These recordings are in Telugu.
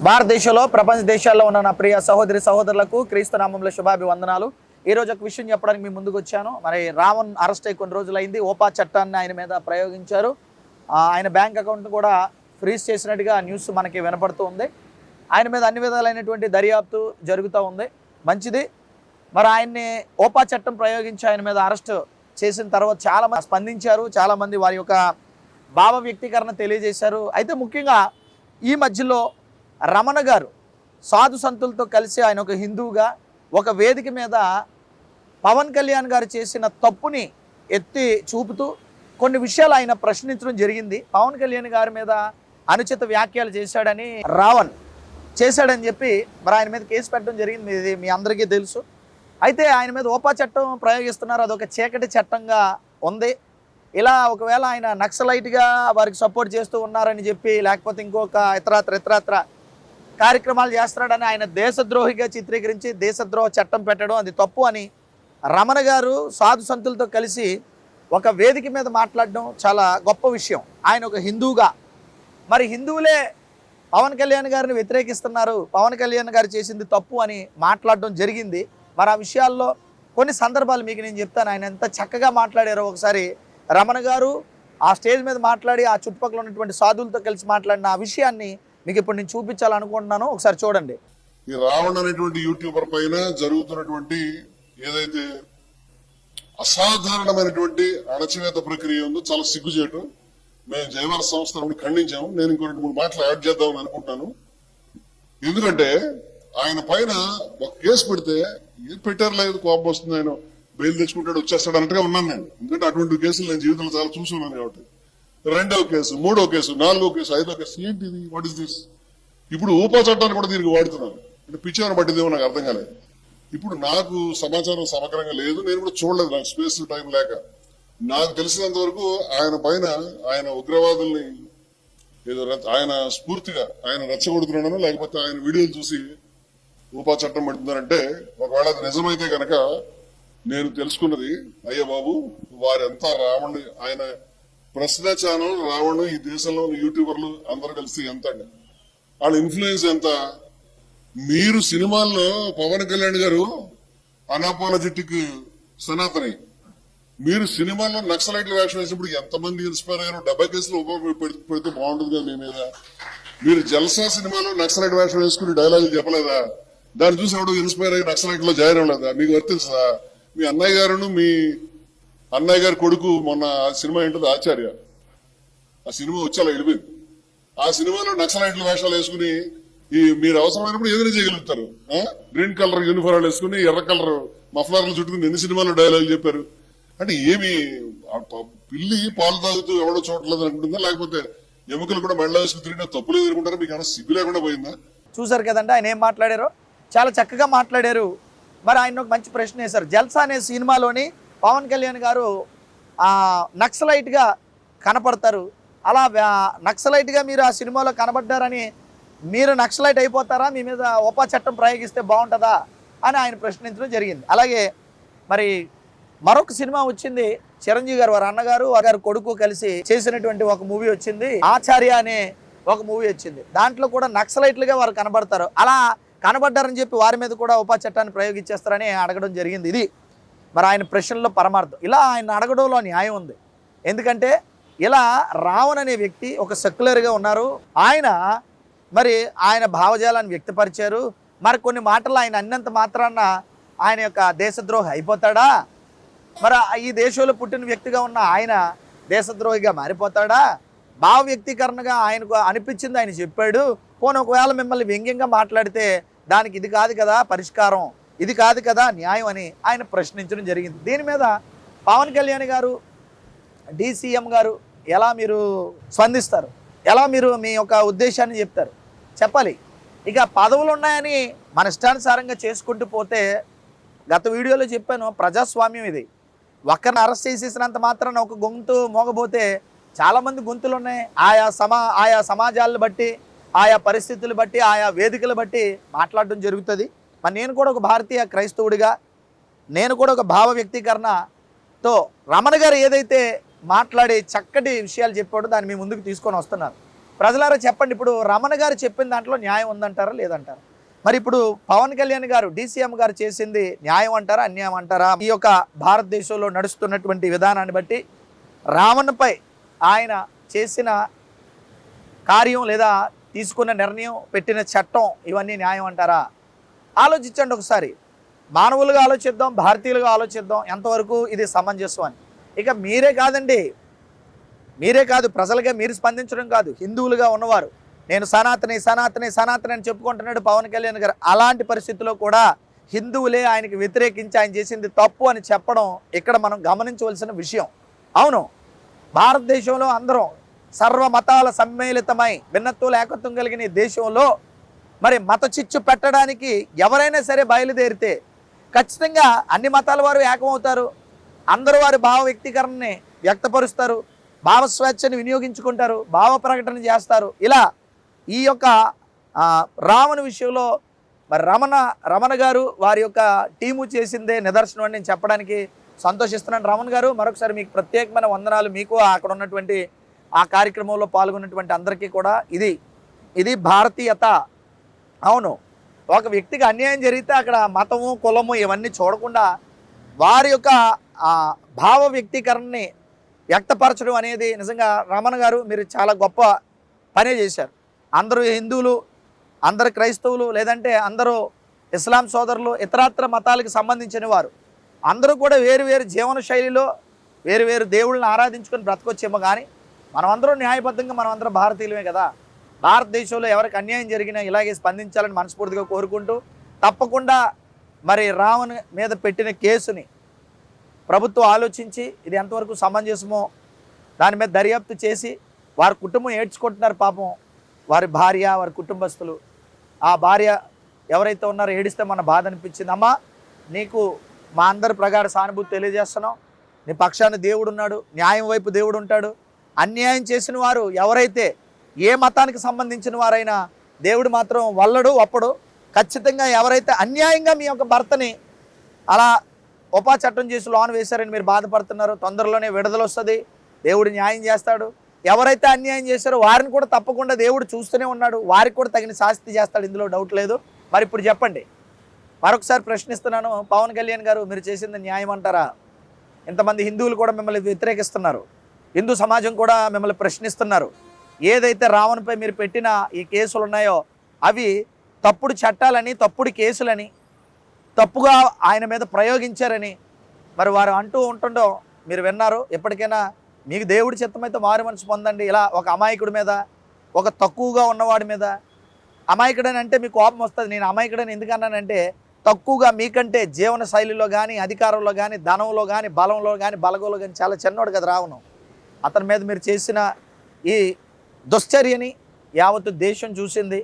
భారతదేశంలో ప్రపంచ దేశాల్లో ఉన్న నా ప్రియ సహోదరి సహోదరులకు క్రీస్తు నామంలో శుభాభివందనాలు. ఈరోజు ఒక విషయం చెప్పడానికి మీ ముందుకు వచ్చాను. మరి రావణ్ అరెస్ట్ అయ్యి కొన్ని రోజులైంది. ఓపా చట్టాన్ని ఆయన మీద ప్రయోగించారు. ఆయన బ్యాంక్ అకౌంట్ను కూడా ఫ్రీజ్ చేసినట్టుగా న్యూస్ మనకి వినపడుతూ ఉంది. ఆయన మీద అన్ని విధాలైనటువంటి దర్యాప్తు జరుగుతూ ఉంది. మంచిది. మరి ఆయన్ని ఓపా చట్టం ప్రయోగించి ఆయన మీద అరెస్ట్ చేసిన తర్వాత చాలామంది స్పందించారు. చాలామంది వారి యొక్క భావ వ్యక్తీకరణ తెలియజేశారు. అయితే ముఖ్యంగా ఈ మధ్యలో రమణ గారు సాధు సంతులతో కలిసి ఆయన ఒక హిందువుగా ఒక వేదిక మీద పవన్ కళ్యాణ్ గారు చేసిన తప్పుని ఎత్తి చూపుతూ కొన్ని విషయాలు ఆయన ప్రశ్నించడం జరిగింది. పవన్ కళ్యాణ్ గారి మీద అనుచిత వ్యాఖ్యలు చేశాడని రావణ్ చేశాడని చెప్పి మరి ఆయన మీద కేసు పెట్టడం జరిగింది. ఇది మీ అందరికీ తెలుసు. అయితే ఆయన మీద ఓపా చట్టం ప్రయోగిస్తున్నారు. అదొక చీకటి చట్టంగా ఉంది. ఇలా ఒకవేళ ఆయన నక్సలైట్గా వారికి సపోర్ట్ చేస్తూ ఉన్నారని చెప్పి లేకపోతే ఇంకొక ఇతరత్ర కార్యక్రమాలు చేస్తున్నాడని ఆయన దేశద్రోహిగా చిత్రీకరించి దేశద్రోహ చట్టం పెట్టడం అది తప్పు అని రమణ గారు సాధు సంతులతో కలిసి ఒక వేదిక మీద మాట్లాడడం చాలా గొప్ప విషయం. ఆయన ఒక హిందువుగా మరి హిందువులే పవన్ కళ్యాణ్ గారిని వ్యతిరేకిస్తున్నారు, పవన్ కళ్యాణ్ గారు చేసింది తప్పు అని మాట్లాడడం జరిగింది. మరి ఆ విషయాల్లో కొన్ని సందర్భాలు మీకు నేను చెప్తాను. ఆయన ఎంత చక్కగా మాట్లాడారో ఒకసారి రమణ గారు ఆ స్టేజ్ మీద మాట్లాడి ఆ చుట్టుపక్కల ఉన్నటువంటి సాధువులతో కలిసి మాట్లాడిన ఆ విషయాన్ని మీకు ఇప్పుడు నేను చూపించాలనుకుంటున్నాను. ఒకసారి చూడండి. ఈ రావణ్ అనేటువంటి యూట్యూబర్ పైన జరుగుతున్నటువంటి ఏదైతే అసాధారణమైనటువంటి అణచివేత ప్రక్రియ ఉందో చాలా సిగ్గుచేటు. మేము జయవాల సంస్థ ఖండించాము. నేను ఇంకో 2-3 మాటలు యాడ్ చేద్దామని అనుకుంటున్నాను. ఎందుకంటే ఆయన పైన ఒక కేసు పెడితే ఏం పెట్టారు లేదు, కోపం వస్తుంది, ఆయన బెయిల్ తెచ్చుకుంటాడు వచ్చేస్తాడు అన్నట్టుగా ఉన్నాను నేను. ఎందుకంటే అటువంటి కేసులు నేను జీవితంలో చాలా చూసున్నాను కాబట్టి. 2వ కేసు, 3వ కేసు, 4వ కేసు, 5వ కేసు, ఏంటిది, వాట్ ఇస్ దిస్? ఇప్పుడు ఊపా చట్టాన్ని కూడా దీనికి వాడుతున్నారు. అంటే పిచ్చివారు పట్టిదేమో నాకు అర్థం కాలేదు. ఇప్పుడు నాకు సమాచారం సమగ్రంగా లేదు, నేను కూడా చూడలేదు, నాకు స్పేస్ టైం లేక. నాకు తెలిసినంత వరకు ఆయన పైన ఆయన ఉగ్రవాదుల్ని ఏదో ఆయన స్ఫూర్తిగా ఆయన రెచ్చగొడుతున్నాడనో లేకపోతే ఆయన వీడియోలు చూసి ఊపా చట్టం పడుతున్నారంటే ఒకవేళ అది నిజమైతే కనుక నేను తెలుసుకున్నది, అయ్యా బాబు వారంతా రావణ్, ఆయన ప్రశ్న ఛానల్ రావణ్, ఈ దేశంలో యూట్యూబర్లు అందరూ కలిసి ఎంత వాళ్ళ ఇన్ఫ్లుయెన్స్ ఎంత. మీరు సినిమాల్లో పవన్ కళ్యాణ్ గారు అనాపాలజెటిక్ సనాతని, మీరు సినిమాల్లో నక్సలైట్ల వేషం వేసినప్పుడు ఎంతమంది ఇన్స్పైర్ అయ్యారు? 70 కేసులు పెడితే బాగుంటుంది కదా మీ మీద. మీరు జల్సా సినిమాలో నక్సలైట్ వేషం వేసుకుని డైలాగులు చెప్పలేదా? దాన్ని చూసి ఎవడు ఇన్స్పైర్ అయ్యి నక్సలైట్ లో జాయిన్ అవ్వలేదా? మీకు వర్తించదా? మీ అన్నయ్య గారును మీ అన్నయ్య గారి కొడుకు మొన్న సినిమా ఏంటది ఆచార్య, ఆ సినిమా వచ్చేలా వెళ్ళిపోయింది. ఆ సినిమాలో నక్సలైట్ల వేషాలు వేసుకుని మీరు అవసరమైనప్పుడు ఏదైనా చేయగలుగుతారు. గ్రీన్ కలర్ యూనిఫార్మ్ వేసుకుని ఎర్ర కలర్ మఫ్లర్లు చుట్టుకుని ఎన్ని సినిమాలో డైలాగులు చెప్పారు. అంటే ఏమి పిల్లి పాలు తాగుతూ ఎవడో చూడలేదు అనుకుంటుందా, లేకపోతే ఎముకలు కూడా మెళ్ళ వేసుకుని తిరిగినా తప్పులేదు అనుకుంటారా? మీకు ఏమైనా సిగ్గు లేకుండా పోయిందా? చూసారు కదండి ఆయన ఏం మాట్లాడారో, చాలా చక్కగా మాట్లాడారు. మరి ఆయన ఒక మంచి ప్రశ్న వేశారు. జల్సా అనే సినిమాలోని పవన్ కళ్యాణ్ గారు నక్సలైట్గా కనపడతారు. అలా నక్సలైట్గా మీరు ఆ సినిమాలో కనబడ్డారని మీరు నక్సలైట్ అయిపోతారా? మీ మీద ఓపా చట్టం ప్రయోగిస్తే బాగుంటుందా అని ఆయన ప్రశ్నించడం జరిగింది. అలాగే మరి మరొక సినిమా వచ్చింది, చిరంజీవి గారు వారి అన్నగారు వారి కొడుకు కలిసి చేసినటువంటి ఒక మూవీ వచ్చింది, ఆచార్య అనే ఒక మూవీ వచ్చింది. దాంట్లో కూడా నక్సలైట్లుగా వారు కనబడతారు. అలా కనబడ్డారని చెప్పి వారి మీద కూడా ఉపా చట్టాన్ని ప్రయోగించేస్తారని అడగడం జరిగింది. ఇది మరి ఆయన ప్రశ్నలో పరమార్థం. ఇలా ఆయన అడగడంలో న్యాయం ఉంది. ఎందుకంటే ఇలా రావణ్ అనే వ్యక్తి ఒక సెక్యులర్గా ఉన్నారు. ఆయన భావజాలాన్ని వ్యక్తపరిచారు. మరి కొన్ని మాటలు ఆయన అన్నంత మాత్రాన ఆయన యొక్క దేశద్రోహి అయిపోతాడా? మరి ఈ దేశంలో పుట్టిన వ్యక్తిగా ఉన్న ఆయన దేశద్రోహిగా మారిపోతాడా? భావ వ్యక్తీకరణగా ఆయనకు అనిపించింది ఆయన చెప్పాడు. పోనీ ఒకవేళ మిమ్మల్ని వ్యంగ్యంగా మాట్లాడితే దానికి ఇది కాదు కదా పరిష్కారం, ఇది కాదు కదా న్యాయం అని ఆయన ప్రశ్నించడం జరిగింది. దీని మీద పవన్ కళ్యాణ్ గారు, DCM గారు ఎలా మీరు స్పందిస్తారు? ఎలా మీరు మీ యొక్క ఉద్దేశాన్ని చెప్తారు? చెప్పాలి. ఇక పదవులు ఉన్నాయని మన ఇష్టానుసారంగా చేసుకుంటూ పోతే, గత వీడియోలో చెప్పాను, ప్రజాస్వామ్యం ఇది. ఒక్కరిని అరెస్ట్ చేసేసినంత మాత్రాన ఒక గొంతు మోగబోతే చాలామంది గొంతులు ఉన్నాయి. ఆయా సమాజాలను బట్టి, ఆయా పరిస్థితులు బట్టి, ఆయా వేదికలు బట్టి మాట్లాడడం జరుగుతుంది. మరి నేను కూడా ఒక భారతీయ క్రైస్తవుడిగా, నేను కూడా ఒక భావ వ్యక్తీకరణతో రమణ గారు ఏదైతే మాట్లాడి చక్కటి విషయాలు చెప్పాడో దాన్ని మీ ముందుకు తీసుకొని వస్తున్నాను. ప్రజలారా చెప్పండి, ఇప్పుడు రమణ గారు చెప్పిన దాంట్లో న్యాయం ఉందంటారా లేదంటారా? మరి ఇప్పుడు పవన్ కళ్యాణ్ గారు DCM గారు చేసింది న్యాయం అంటారా అన్యాయం అంటారా? ఈ యొక్క భారతదేశంలో నడుస్తున్నటువంటి విధానాన్ని బట్టి రావణ్పై ఆయన చేసిన కార్యం లేదా తీసుకున్న నిర్ణయం, పెట్టిన చట్టం ఇవన్నీ న్యాయం అంటారా? ఆలోచించండి ఒకసారి. మానవులుగా ఆలోచిద్దాం, భారతీయులుగా ఆలోచిద్దాం ఎంతవరకు ఇది సమంజసం అని. ఇక మీరే కాదండి, మీరే కాదు, ప్రజలుగా మీరు స్పందించడం కాదు, హిందువులుగా ఉన్నవారు నేను సనాతని సనాతని సనాతని అని చెప్పుకుంటున్నాడు పవన్ కళ్యాణ్ గారు. అలాంటి పరిస్థితుల్లో కూడా హిందువులే ఆయనకి వ్యతిరేకించి ఆయన చేసింది తప్పు అని చెప్పడం ఇక్కడ మనం గమనించవలసిన విషయం. అవును, భారతదేశంలో అందరం సర్వ మతాల సమ్మేళితమై భిన్నత్వం ఏకత్వం కలిగిన ఈ దేశంలో మరి మత చిచ్చు పెట్టడానికి ఎవరైనా సరే బయలుదేరితే ఖచ్చితంగా అన్ని మతాల వారు ఏకమవుతారు. అందరూ వారి భావ వ్యక్తీకరణని వ్యక్తపరుస్తారు, భావ స్వేచ్ఛని వినియోగించుకుంటారు, భావ ప్రకటన చేస్తారు. ఇలా ఈ యొక్క రావణ విషయంలో మరి రమణ గారు వారి యొక్క టీము చేసిందే నిదర్శనం అని నేను చెప్పడానికి సంతోషిస్తున్నాను. రమణ గారు, మరొకసారి మీకు ప్రత్యేకమైన వందనాలు. మీకు అక్కడ ఉన్నటువంటి ఆ కార్యక్రమంలో పాల్గొన్నటువంటి అందరికీ కూడా ఇది భారతీయత. అవును, ఒక వ్యక్తికి అన్యాయం జరిగితే అక్కడ మతము కులము ఇవన్నీ చూడకుండా వారి యొక్క భావ వ్యక్తీకరణని వ్యక్తపరచడం అనేది నిజంగా రమణ గారు మీరు చాలా గొప్ప పనే చేశారు. అందరూ హిందువులు, అందరు క్రైస్తవులు, లేదంటే అందరూ ఇస్లాం సోదరులు, ఇతరత్ర మతాలకు సంబంధించిన వారు అందరూ కూడా వేరు వేరు జీవన శైలిలో వేరు వేరు దేవుళ్ళని ఆరాధించుకొని బ్రతకొచ్చేమో, కానీ మనమందరం న్యాయబద్ధంగా మనమందరం భారతీయులమే కదా. భారతదేశంలో ఎవరికి అన్యాయం జరిగినా ఇలాగే స్పందించాలని మనస్ఫూర్తిగా కోరుకుంటూ, తప్పకుండా మరి రావణ్ మీద పెట్టిన కేసుని ప్రభుత్వం ఆలోచించి ఇది ఎంతవరకు సమంజసమో దాని మీద దర్యాప్తు చేసి, వారి కుటుంబం ఏడ్చుకుంటున్నారు పాపం, వారి భార్య, వారి కుటుంబస్తులు. ఆ భార్య ఎవరైతే ఉన్నారో ఏడిస్తే మన బాధ అనిపించింది. అమ్మా, నీకు మా అందరి ప్రగాఢ సానుభూతి తెలియజేస్తున్నాం. నీ పక్షాన దేవుడు ఉన్నాడు, న్యాయం వైపు దేవుడు ఉంటాడు. అన్యాయం చేసిన వారు ఎవరైతే ఏ మతానికి సంబంధించిన వారైనా దేవుడు మాత్రం వల్లడు ఒప్పడు. ఖచ్చితంగా ఎవరైతే అన్యాయంగా మీ యొక్క భర్తని అలా ఉపా చట్టం చేసి లోన్ వేశారని మీరు బాధపడుతున్నారో, తొందరలోనే విడుదల వస్తుంది, దేవుడు న్యాయం చేస్తాడు. ఎవరైతే అన్యాయం చేశారో వారిని కూడా తప్పకుండా దేవుడు చూస్తూనే ఉన్నాడు, వారికి కూడా తగిన శాస్తి చేస్తాడు, ఇందులో డౌట్ లేదు. మరి ఇప్పుడు చెప్పండి, మరొకసారి ప్రశ్నిస్తున్నాను, పవన్ కళ్యాణ్ గారు మీరు చేసింది న్యాయం అంటారా? ఇంతమంది హిందువులు కూడా మిమ్మల్ని వ్యతిరేకిస్తున్నారు, హిందూ సమాజం కూడా మిమ్మల్ని ప్రశ్నిస్తున్నారు. ఏదైతే రావణ్పై మీరు పెట్టిన ఈ కేసులు ఉన్నాయో అవి తప్పుడు చట్టాలని, తప్పుడు కేసులని, తప్పుగా ఆయన మీద ప్రయోగించారని మరి వారు అంటూ ఉంటుండో మీరు విన్నారు. ఎప్పటికైనా మీకు దేవుడి చిత్తమైతే మారు మనసు పొందండి. ఇలా ఒక అమాయకుడి మీద, ఒక తక్కువగా ఉన్నవాడి మీద, అమాయకుడని అంటే మీకు కోపం వస్తుంది. నేను అమాయకుడని ఎందుకన్నానంటే, తక్కువగా మీకంటే జీవన శైలిలో కానీ, అధికారంలో కానీ, ధనంలో కానీ, బలంలో కానీ, బలగంలో కానీ చాలా చిన్నవాడు కదా రావణం. అతని మీద మీరు చేసిన ఈ దుశ్చర్యని యావత్తు దేశం చూసింది.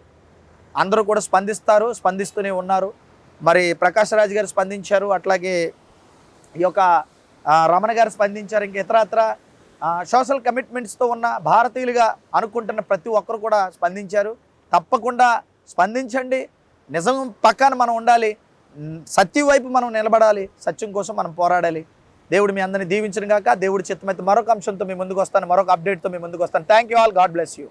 అందరూ కూడా స్పందిస్తారు, స్పందిస్తూనే ఉన్నారు. మరి ప్రకాష్ రాజ్ గారు స్పందించారు, అట్లాగే ఈ యొక్క రమణ గారు స్పందించారు, ఇంక ఇతరత్ర సోషల్ కమిట్మెంట్స్తో ఉన్న భారతీయులుగా అనుకుంటున్న ప్రతి ఒక్కరు కూడా స్పందించారు. తప్పకుండా స్పందించండి, నిజం పక్కన మనం ఉండాలి, సత్యం వైపు మనం నిలబడాలి, సత్యం కోసం మనం పోరాడాలి. దేవుడు మీ అందరినీ దీవించను గాక. దేవుడి చిత్తమైతే మరొక అంశంతో మీ ముందుకు వస్తాను, మరొక అప్డేట్తో మీ ముందుకు వస్తాను. Thank you all, God bless you.